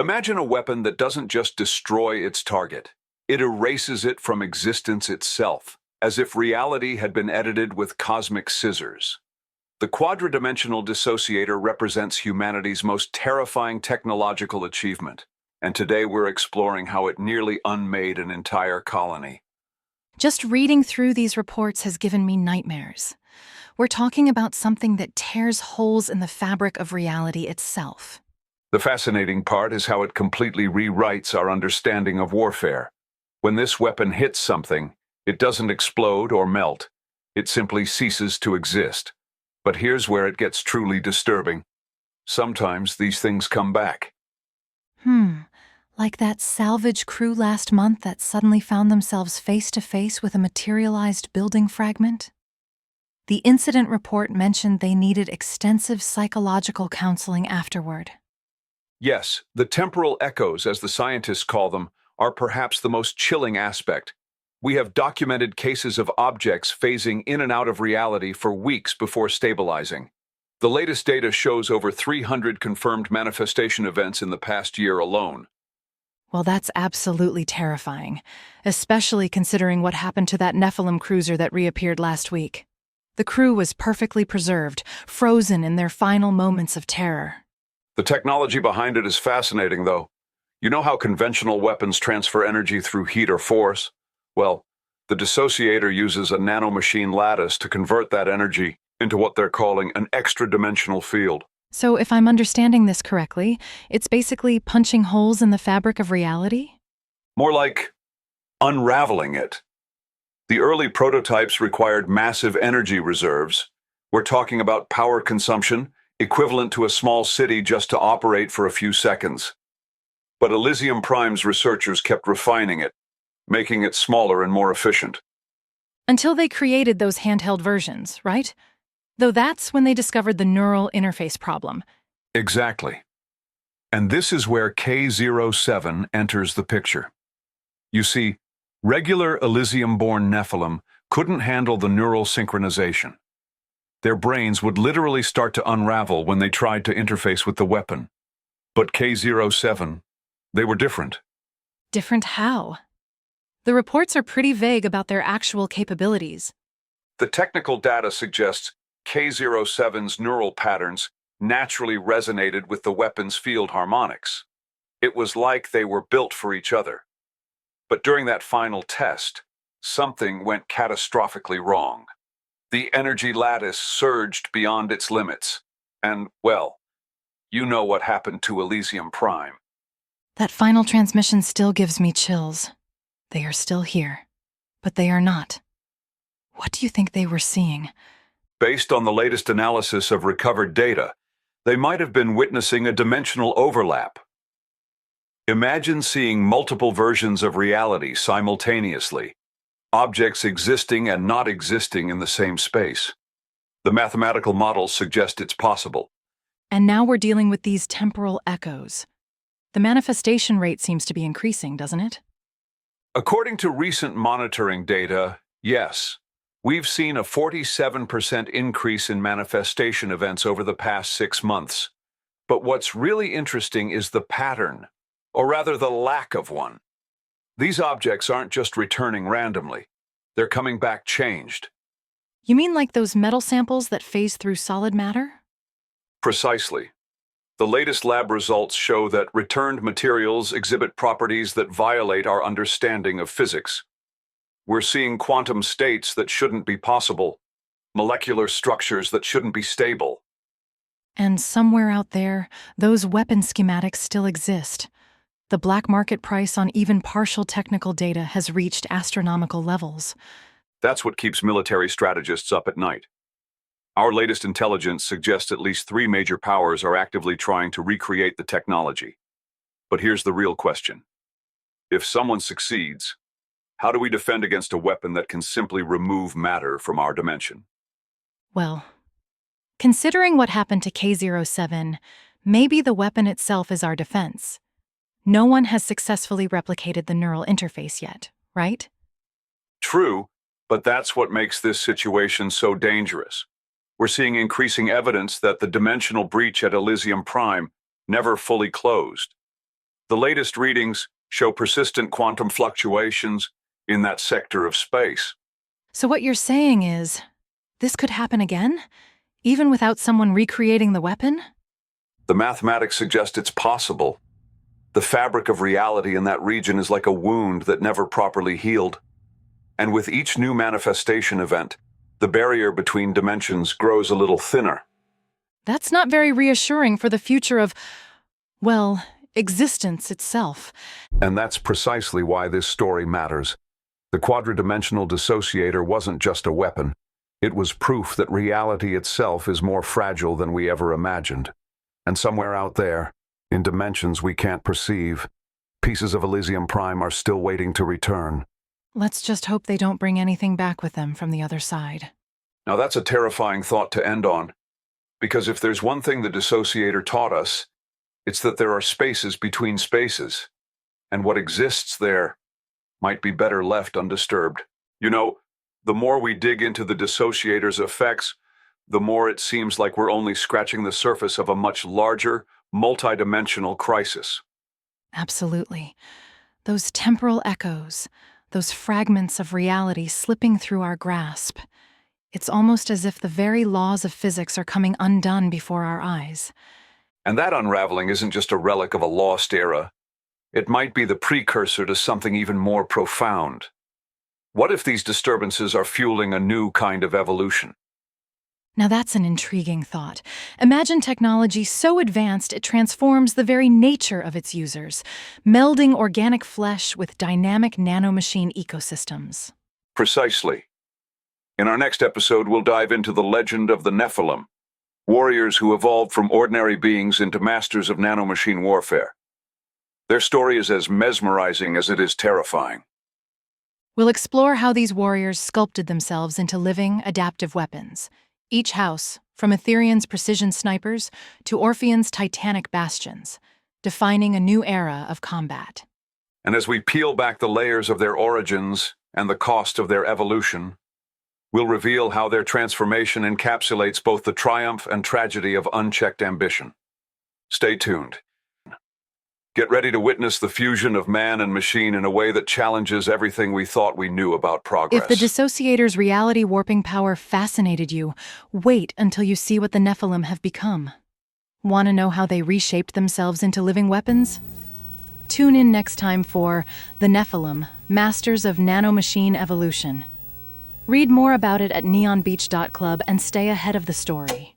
Imagine a weapon that doesn't just destroy its target. It erases it from existence itself, as if reality had been edited with cosmic scissors. The quadridimensional dissociator represents humanity's most terrifying technological achievement, and today we're exploring how it nearly unmade an entire colony. Just reading through these reports has given me nightmares. We're talking about something that tears holes in the fabric of reality itself. The fascinating part is how it completely rewrites our understanding of warfare. When this weapon hits something, it doesn't explode or melt. It simply ceases to exist. But here's where it gets truly disturbing. Sometimes these things come back. Like that salvage crew last month that suddenly found themselves face to face with a materialized building fragment? The incident report mentioned they needed extensive psychological counseling afterward. Yes, the temporal echoes, as the scientists call them, are perhaps the most chilling aspect. We have documented cases of objects phasing in and out of reality for weeks before stabilizing. The latest data shows over 300 confirmed manifestation events in the past year alone. Well, that's absolutely terrifying, especially considering what happened to that Nephilim cruiser that reappeared last week. The crew was perfectly preserved, frozen in their final moments of terror. The technology behind it is fascinating, though. You know how conventional weapons transfer energy through heat or force? Well, the dissociator uses a nanomachine lattice to convert that energy into what they're calling an extra-dimensional field. So if I'm understanding this correctly, it's basically punching holes in the fabric of reality? More like unraveling it. The early prototypes required massive energy reserves. We're talking about power consumption equivalent to a small city just to operate for a few seconds. But Elysium Prime's researchers kept refining it, making it smaller and more efficient. Until they created those handheld versions, right? Though that's when they discovered the neural interface problem. Exactly. And this is where K07 enters the picture. You see, regular Elysium-born Nephilim couldn't handle the neural synchronization. Their brains would literally start to unravel when they tried to interface with the weapon. But K07, they were different. Different how? The reports are pretty vague about their actual capabilities. The technical data suggests K07's neural patterns naturally resonated with the weapon's field harmonics. It was like they were built for each other. But during that final test, something went catastrophically wrong. The energy lattice surged beyond its limits. And, well, you know what happened to Elysium Prime. That final transmission still gives me chills. They are still here, but they are not. What do you think they were seeing? Based on the latest analysis of recovered data, they might have been witnessing a dimensional overlap. Imagine seeing multiple versions of reality simultaneously, objects existing and not existing in the same space. The mathematical models suggest it's possible. And now we're dealing with these temporal echoes. The manifestation rate seems to be increasing, doesn't it? According to recent monitoring data, yes. We've seen a 47% increase in manifestation events over the past 6 months. But what's really interesting is the pattern, or rather the lack of one. These objects aren't just returning randomly. They're coming back changed. You mean like those metal samples that phase through solid matter? Precisely. The latest lab results show that returned materials exhibit properties that violate our understanding of physics. We're seeing quantum states that shouldn't be possible, molecular structures that shouldn't be stable. And somewhere out there, those weapon schematics still exist. The black market price on even partial technical data has reached astronomical levels. That's what keeps military strategists up at night. Our latest intelligence suggests at least 3 major powers are actively trying to recreate the technology. But here's the real question. If someone succeeds, how do we defend against a weapon that can simply remove matter from our dimension? Well, considering what happened to K07, maybe the weapon itself is our defense. No one has successfully replicated the neural interface yet, right? True, but that's what makes this situation so dangerous. We're seeing increasing evidence that the dimensional breach at Elysium Prime never fully closed. The latest readings show persistent quantum fluctuations in that sector of space. So what you're saying is, this could happen again? Even without someone recreating the weapon? The mathematics suggest it's possible. The fabric of reality in that region is like a wound that never properly healed. And with each new manifestation event, the barrier between dimensions grows a little thinner. That's not very reassuring for the future of, well, existence itself. And that's precisely why this story matters. The quadridimensional dissociator wasn't just a weapon. It was proof that reality itself is more fragile than we ever imagined. And somewhere out there, in dimensions we can't perceive, pieces of Elysium Prime are still waiting to return. Let's just hope they don't bring anything back with them from the other side. Now that's a terrifying thought to end on, because if there's one thing the dissociator taught us, it's that there are spaces between spaces, and what exists there might be better left undisturbed. You know, the more we dig into the dissociator's effects, the more it seems like we're only scratching the surface of a much larger, multidimensional crisis. Absolutely. Those temporal echoes, those fragments of reality slipping through our grasp. It's almost as if the very laws of physics are coming undone before our eyes. And that unraveling isn't just a relic of a lost era. It might be the precursor to something even more profound. What if these disturbances are fueling a new kind of evolution? Now that's an intriguing thought. Imagine technology so advanced it transforms the very nature of its users, melding organic flesh with dynamic nanomachine ecosystems. Precisely. In our next episode, we'll dive into the legend of the Nephilim, warriors who evolved from ordinary beings into masters of nanomachine warfare. Their story is as mesmerizing as it is terrifying. We'll explore how these warriors sculpted themselves into living, adaptive weapons. Each house, from Ethereum's precision snipers to Orpheon's titanic bastions, defining a new era of combat. And as we peel back the layers of their origins and the cost of their evolution, we'll reveal how their transformation encapsulates both the triumph and tragedy of unchecked ambition. Stay tuned. Get ready to witness the fusion of man and machine in a way that challenges everything we thought we knew about progress. If the dissociator's reality warping power fascinated you, wait until you see what the Nephilim have become. Want to know how they reshaped themselves into living weapons? Tune in next time for The Nephilim, Masters of Nanomachine Evolution. Read more about it at NeonBeach.Club and stay ahead of the story.